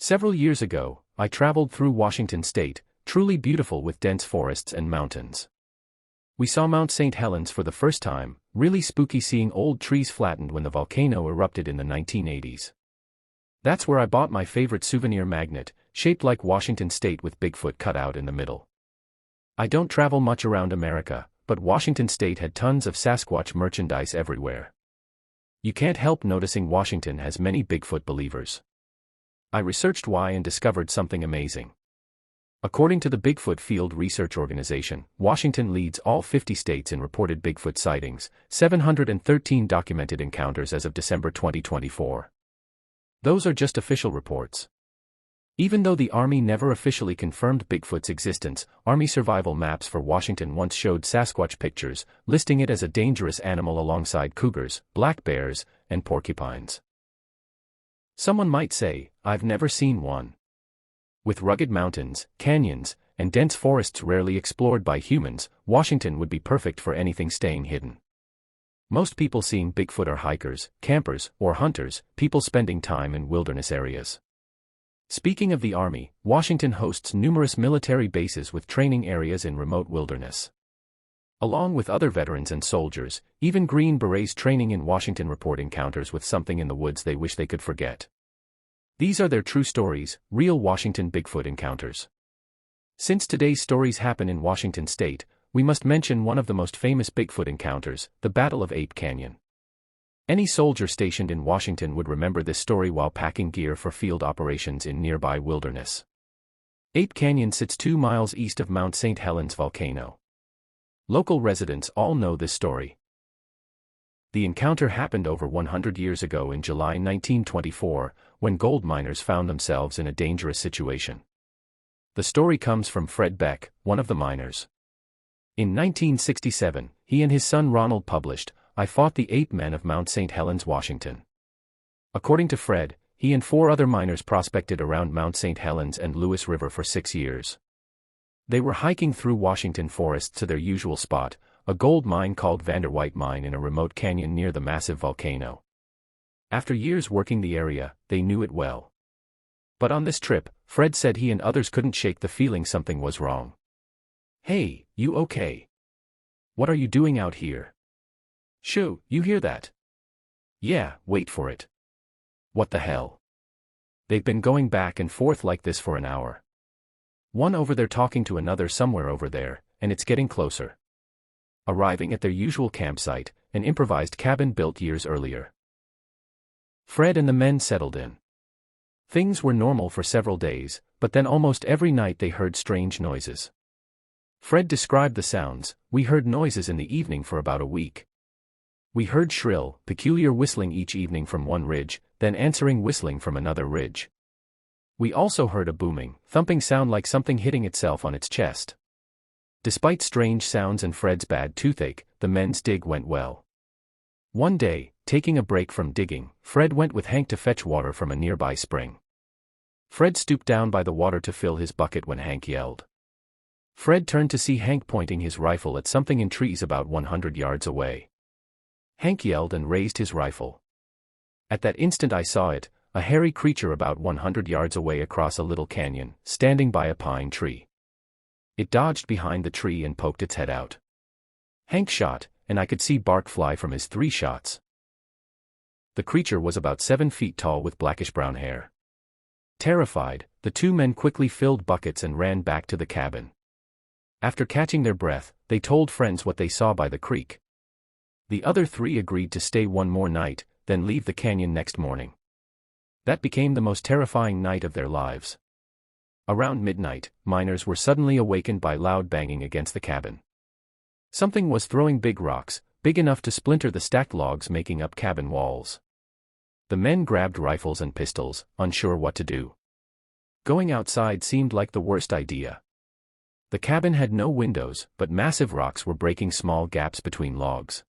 Several years ago, I traveled through Washington state, truly beautiful with dense forests and mountains. We saw Mount St. Helens for the first time, really spooky seeing old trees flattened when the volcano erupted in the 1980s. That's where I bought my favorite souvenir magnet, shaped like Washington state with Bigfoot cut out in the middle. I don't travel much around America, but Washington state had tons of Sasquatch merchandise everywhere. You can't help noticing Washington has many Bigfoot believers. I researched why and discovered something amazing. According to the Bigfoot Field Research Organization, Washington leads all 50 states in reported Bigfoot sightings, 713 documented encounters as of December 2024. Those are just official reports. Even though the Army never officially confirmed Bigfoot's existence, Army survival maps for Washington once showed Sasquatch pictures, listing it as a dangerous animal alongside cougars, black bears, and porcupines. Someone might say, I've never seen one. With rugged mountains, canyons, and dense forests rarely explored by humans, Washington would be perfect for anything staying hidden. Most people seeing Bigfoot are hikers, campers, or hunters, people spending time in wilderness areas. Speaking of the Army, Washington hosts numerous military bases with training areas in remote wilderness. Along with other veterans and soldiers, even Green Berets training in Washington report encounters with something in the woods they wish they could forget. These are their true stories, real Washington Bigfoot encounters. Since today's stories happen in Washington state, we must mention one of the most famous Bigfoot encounters, the Battle of Ape Canyon. Any soldier stationed in Washington would remember this story while packing gear for field operations in nearby wilderness. Ape Canyon sits 2 miles east of Mount St. Helens volcano. Local residents all know this story. The encounter happened over 100 years ago in July 1924, when gold miners found themselves in a dangerous situation. The story comes from Fred Beck, one of the miners. In 1967, he and his son Ronald published, "I Fought the Ape Men of Mount St. Helens, Washington." According to Fred, he and 4 other miners prospected around Mount St. Helens and Lewis River for 6 years. They were hiking through Washington forests to their usual spot, a gold mine called Vanderwhite Mine in a remote canyon near the massive volcano. After years working the area, they knew it well. But on this trip, Fred said he and others couldn't shake the feeling something was wrong. "Hey, you okay? What are you doing out here? Shoo, you hear that? Yeah, wait for it. What the hell? They've been going back and forth like this for an hour. One over there talking to another somewhere over there, and it's getting closer." Arriving at their usual campsite, an improvised cabin built years earlier. Fred and the men settled in. Things were normal for several days, but then almost every night they heard strange noises. Fred described the sounds. "We heard noises in the evening for about a week. We heard shrill, peculiar whistling each evening from one ridge, then answering whistling from another ridge. We also heard a booming, thumping sound like something hitting itself on its chest." Despite strange sounds and Fred's bad toothache, the men's dig went well. One day, taking a break from digging, Fred went with Hank to fetch water from a nearby spring. Fred stooped down by the water to fill his bucket when Hank yelled. Fred turned to see Hank pointing his rifle at something in trees about 100 yards away. Hank yelled and raised his rifle. At that instant I saw it, a hairy creature about 100 yards away across a little canyon, standing by a pine tree. It dodged behind the tree and poked its head out. Hank shot, and I could see bark fly from his 3 shots. The creature was about 7 feet tall with blackish-brown hair. Terrified, the 2 men quickly filled buckets and ran back to the cabin. After catching their breath, they told friends what they saw by the creek. The other 3 agreed to stay one more night, then leave the canyon next morning. That became the most terrifying night of their lives. Around midnight, miners were suddenly awakened by loud banging against the cabin. Something was throwing big rocks, big enough to splinter the stacked logs making up cabin walls. The men grabbed rifles and pistols, unsure what to do. Going outside seemed like the worst idea. The cabin had no windows, but massive rocks were breaking small gaps between logs.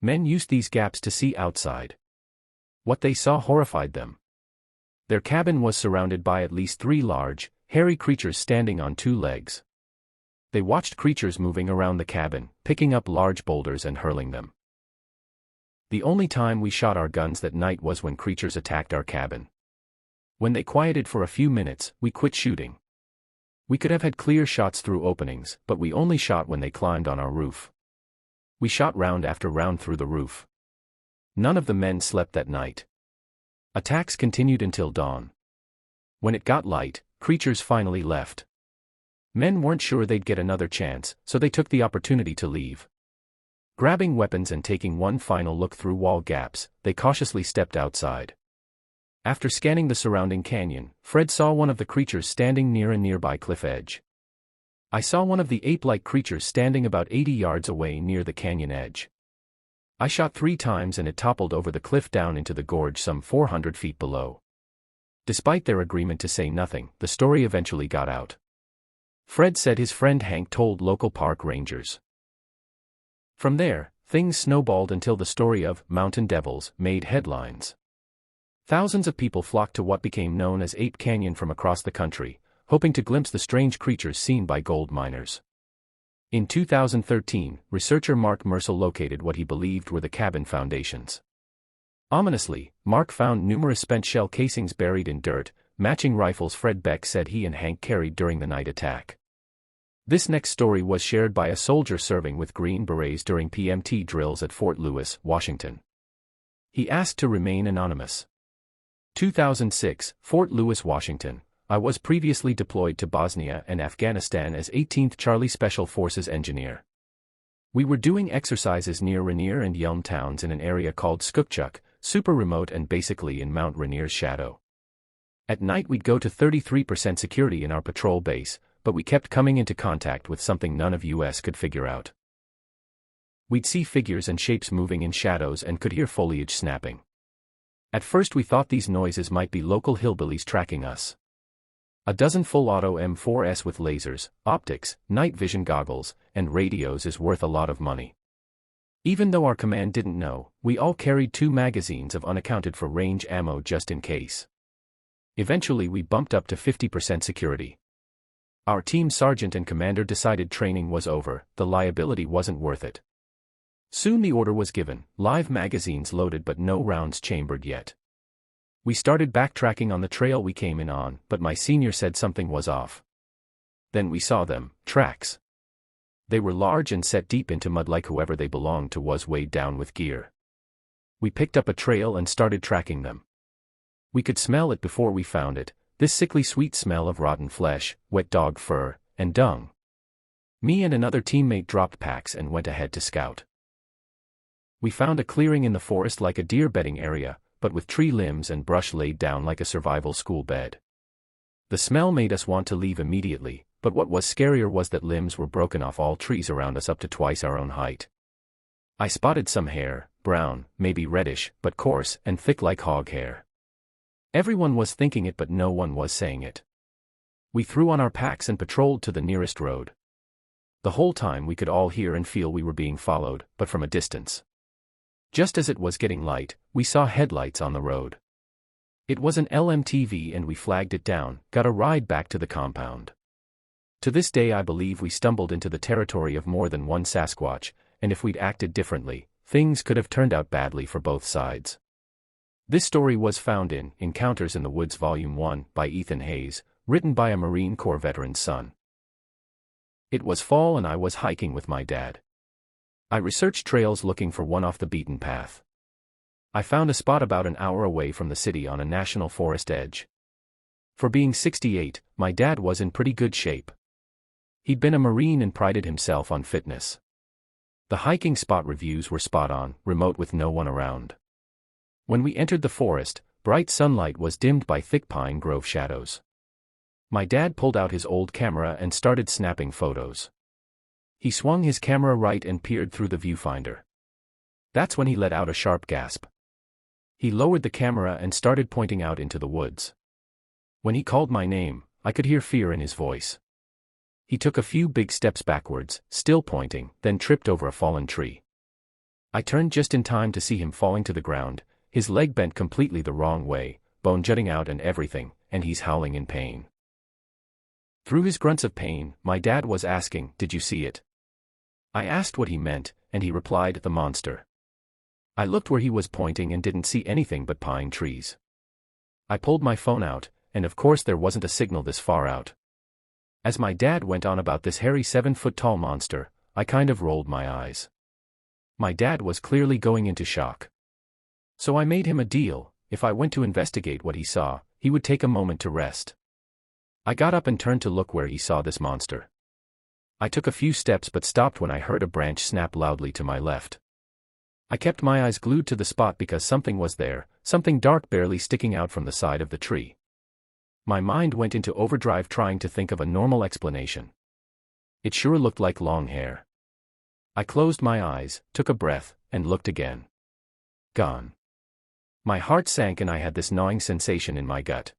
Men used these gaps to see outside. What they saw horrified them. Their cabin was surrounded by at least 3 large, hairy creatures standing on 2 legs. They watched creatures moving around the cabin, picking up large boulders and hurling them. The only time we shot our guns that night was when creatures attacked our cabin. When they quieted for a few minutes, we quit shooting. We could have had clear shots through openings, but we only shot when they climbed on our roof. We shot round after round through the roof. None of the men slept that night. Attacks continued until dawn. When it got light, creatures finally left. Men weren't sure they'd get another chance, so they took the opportunity to leave. Grabbing weapons and taking one final look through wall gaps, they cautiously stepped outside. After scanning the surrounding canyon, Fred saw one of the creatures standing near a nearby cliff edge. I saw one of the ape-like creatures standing about 80 yards away near the canyon edge. I shot 3 times and it toppled over the cliff down into the gorge some 400 feet below. Despite their agreement to say nothing, the story eventually got out. Fred said his friend Hank told local park rangers. From there, things snowballed until the story of mountain devils made headlines. Thousands of people flocked to what became known as Ape Canyon from across the country, hoping to glimpse the strange creatures seen by gold miners. In 2013, researcher Mark Mersel located what he believed were the cabin foundations. Ominously, Mark found numerous spent shell casings buried in dirt, matching rifles Fred Beck said he and Hank carried during the night attack. This next story was shared by a soldier serving with Green Berets during PMT drills at Fort Lewis, Washington. He asked to remain anonymous. 2006, Fort Lewis, Washington. I was previously deployed to Bosnia and Afghanistan as 18th Charlie Special Forces engineer. We were doing exercises near Rainier and Yelm towns in an area called Skukchuk, super remote and basically in Mount Rainier's shadow. At night we'd go to 33% security in our patrol base, but we kept coming into contact with something none of us could figure out. We'd see figures and shapes moving in shadows and could hear foliage snapping. At first we thought these noises might be local hillbillies tracking us. A dozen full-auto M4s with lasers, optics, night vision goggles, and radios is worth a lot of money. Even though our command didn't know, we all carried 2 magazines of unaccounted-for range ammo just in case. Eventually we bumped up to 50% security. Our team sergeant and commander decided training was over, the liability wasn't worth it. Soon the order was given, live magazines loaded but no rounds chambered yet. We started backtracking on the trail we came in on, but my senior said something was off. Then we saw them, tracks. They were large and set deep into mud like whoever they belonged to was weighed down with gear. We picked up a trail and started tracking them. We could smell it before we found it, this sickly sweet smell of rotten flesh, wet dog fur, and dung. Me and another teammate dropped packs and went ahead to scout. We found a clearing in the forest like a deer bedding area, but with tree limbs and brush laid down like a survival school bed. The smell made us want to leave immediately, but what was scarier was that limbs were broken off all trees around us up to twice our own height. I spotted some hair, brown, maybe reddish, but coarse and thick like hog hair. Everyone was thinking it but no one was saying it. We threw on our packs and patrolled to the nearest road. The whole time we could all hear and feel we were being followed, but from a distance. Just as it was getting light, we saw headlights on the road. It was an LMTV and we flagged it down, got a ride back to the compound. To this day I believe we stumbled into the territory of more than one Sasquatch, and if we'd acted differently, things could have turned out badly for both sides. This story was found in Encounters in the Woods Volume 1 by Ethan Hayes, written by a Marine Corps veteran's son. It was fall and I was hiking with my dad. I researched trails looking for one off the beaten path. I found a spot about an hour away from the city on a national forest edge. For being 68, my dad was in pretty good shape. He'd been a Marine and prided himself on fitness. The hiking spot reviews were spot on, remote with no one around. When we entered the forest, bright sunlight was dimmed by thick pine grove shadows. My dad pulled out his old camera and started snapping photos. He swung his camera right and peered through the viewfinder. That's when he let out a sharp gasp. He lowered the camera and started pointing out into the woods. When he called my name, I could hear fear in his voice. He took a few big steps backwards, still pointing, then tripped over a fallen tree. I turned just in time to see him falling to the ground, his leg bent completely the wrong way, bone jutting out and everything, and he's howling in pain. Through his grunts of pain, my dad was asking, "Did you see it?" I asked what he meant, and he replied, "The monster." I looked where he was pointing and didn't see anything but pine trees. I pulled my phone out, and of course there wasn't a signal this far out. As my dad went on about this hairy 7-foot-tall monster, I kind of rolled my eyes. My dad was clearly going into shock. So I made him a deal: if I went to investigate what he saw, he would take a moment to rest. I got up and turned to look where he saw this monster. I took a few steps but stopped when I heard a branch snap loudly to my left. I kept my eyes glued to the spot because something was there, something dark barely sticking out from the side of the tree. My mind went into overdrive trying to think of a normal explanation. It sure looked like long hair. I closed my eyes, took a breath, and looked again. Gone. My heart sank and I had this gnawing sensation in my gut.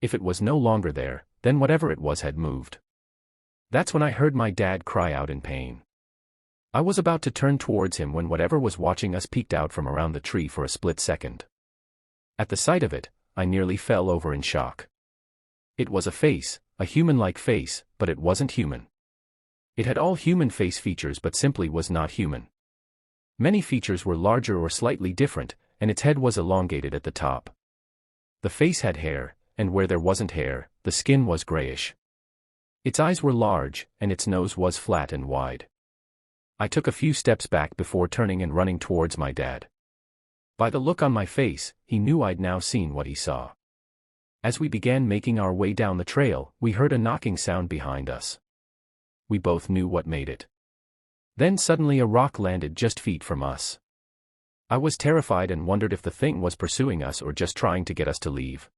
If it was no longer there, then whatever it was had moved. That's when I heard my dad cry out in pain. I was about to turn towards him when whatever was watching us peeked out from around the tree for a split second. At the sight of it, I nearly fell over in shock. It was a face, a human-like face, but it wasn't human. It had all human face features but simply was not human. Many features were larger or slightly different, and its head was elongated at the top. The face had hair, and where there wasn't hair, the skin was grayish. Its eyes were large, and its nose was flat and wide. I took a few steps back before turning and running towards my dad. By the look on my face, he knew I'd now seen what he saw. As we began making our way down the trail, we heard a knocking sound behind us. We both knew what made it. Then suddenly a rock landed just feet from us. I was terrified and wondered if the thing was pursuing us or just trying to get us to leave.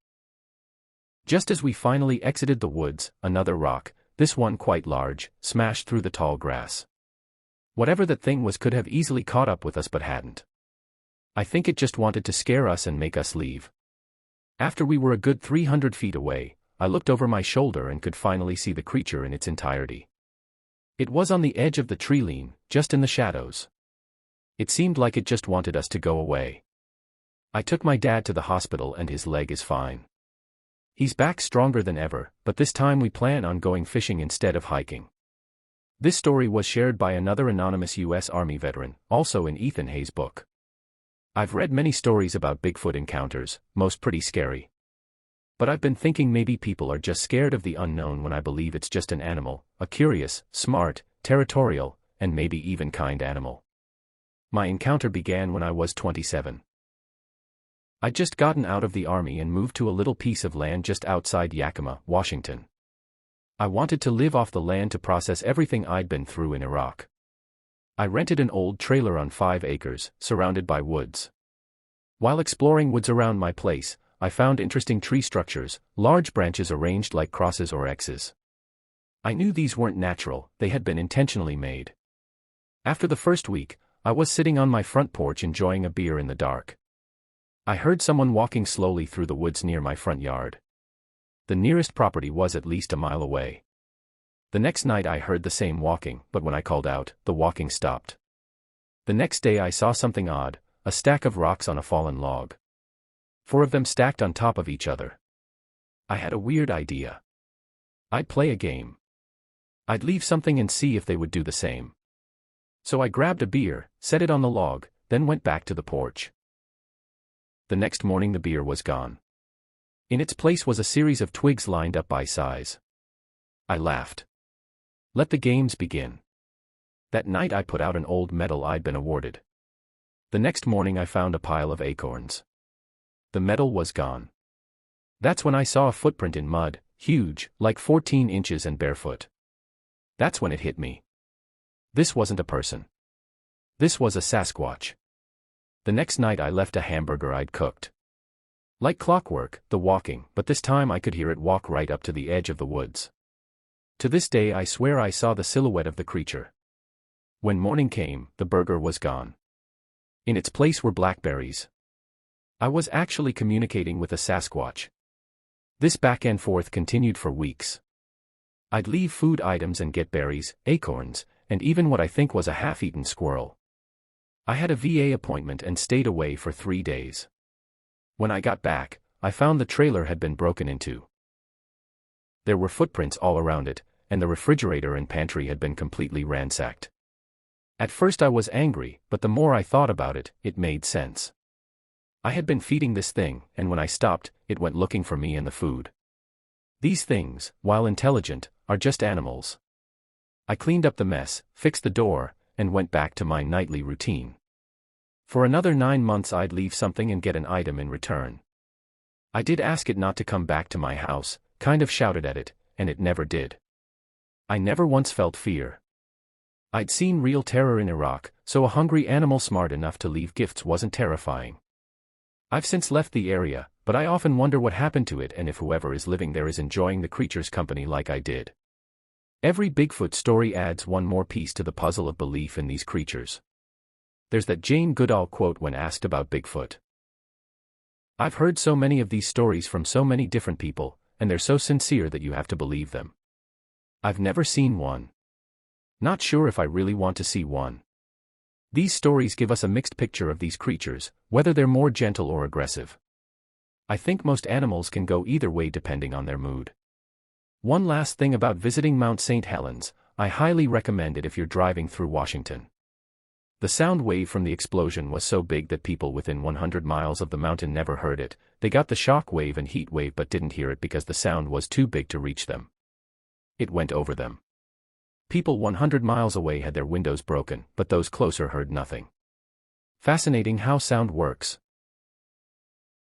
Just as we finally exited the woods, another rock, this one quite large, smashed through the tall grass. Whatever that thing was could have easily caught up with us but hadn't. I think it just wanted to scare us and make us leave. After we were a good 300 feet away, I looked over my shoulder and could finally see the creature in its entirety. It was on the edge of the tree line, just in the shadows. It seemed like it just wanted us to go away. I took my dad to the hospital and his leg is fine. He's back stronger than ever, but this time we plan on going fishing instead of hiking. This story was shared by another anonymous U.S. Army veteran, also in Ethan Hayes' book. I've read many stories about Bigfoot encounters, most pretty scary. But I've been thinking maybe people are just scared of the unknown when I believe it's just an animal, a curious, smart, territorial, and maybe even kind animal. My encounter began when I was 27. I'd just gotten out of the Army and moved to a little piece of land just outside Yakima, Washington. I wanted to live off the land to process everything I'd been through in Iraq. I rented an old trailer on 5 acres, surrounded by woods. While exploring woods around my place, I found interesting tree structures, large branches arranged like crosses or X's. I knew these weren't natural, they had been intentionally made. After the first week, I was sitting on my front porch enjoying a beer in the dark. I heard someone walking slowly through the woods near my front yard. The nearest property was at least a mile away. The next night I heard the same walking, but when I called out, the walking stopped. The next day I saw something odd, a stack of rocks on a fallen log. 4 of them stacked on top of each other. I had a weird idea. I'd play a game. I'd leave something and see if they would do the same. So I grabbed a beer, set it on the log, then went back to the porch. The next morning the beer was gone. In its place was a series of twigs lined up by size. I laughed. Let the games begin. That night I put out an old medal I'd been awarded. The next morning I found a pile of acorns. The medal was gone. That's when I saw a footprint in mud, huge, like 14 inches and barefoot. That's when it hit me. This wasn't a person. This was a Sasquatch. The next night I left a hamburger I'd cooked. Like clockwork, the walking, but this time I could hear it walk right up to the edge of the woods. To this day I swear I saw the silhouette of the creature. When morning came, the burger was gone. In its place were blackberries. I was actually communicating with a Sasquatch. This back and forth continued for weeks. I'd leave food items and get berries, acorns, and even what I think was a half-eaten squirrel. I had a VA appointment and stayed away for 3 days. When I got back, I found the trailer had been broken into. There were footprints all around it, and the refrigerator and pantry had been completely ransacked. At first I was angry, but the more I thought about it, it made sense. I had been feeding this thing, and when I stopped, it went looking for me and the food. These things, while intelligent, are just animals. I cleaned up the mess, fixed the door, and went back to my nightly routine. For another 9 months I'd leave something and get an item in return. I did ask it not to come back to my house, kind of shouted at it, and it never did. I never once felt fear. I'd seen real terror in Iraq, so a hungry animal smart enough to leave gifts wasn't terrifying. I've since left the area, but I often wonder what happened to it and if whoever is living there is enjoying the creature's company like I did. Every Bigfoot story adds one more piece to the puzzle of belief in these creatures. There's that Jane Goodall quote when asked about Bigfoot. I've heard so many of these stories from so many different people, and they're so sincere that you have to believe them. I've never seen one. Not sure if I really want to see one. These stories give us a mixed picture of these creatures, whether they're more gentle or aggressive. I think most animals can go either way depending on their mood. One last thing about visiting Mount St. Helens, I highly recommend it if you're driving through Washington. The sound wave from the explosion was so big that people within 100 miles of the mountain never heard it. They got the shock wave and heat wave but didn't hear it because the sound was too big to reach them. It went over them. People 100 miles away had their windows broken, but those closer heard nothing. Fascinating how sound works.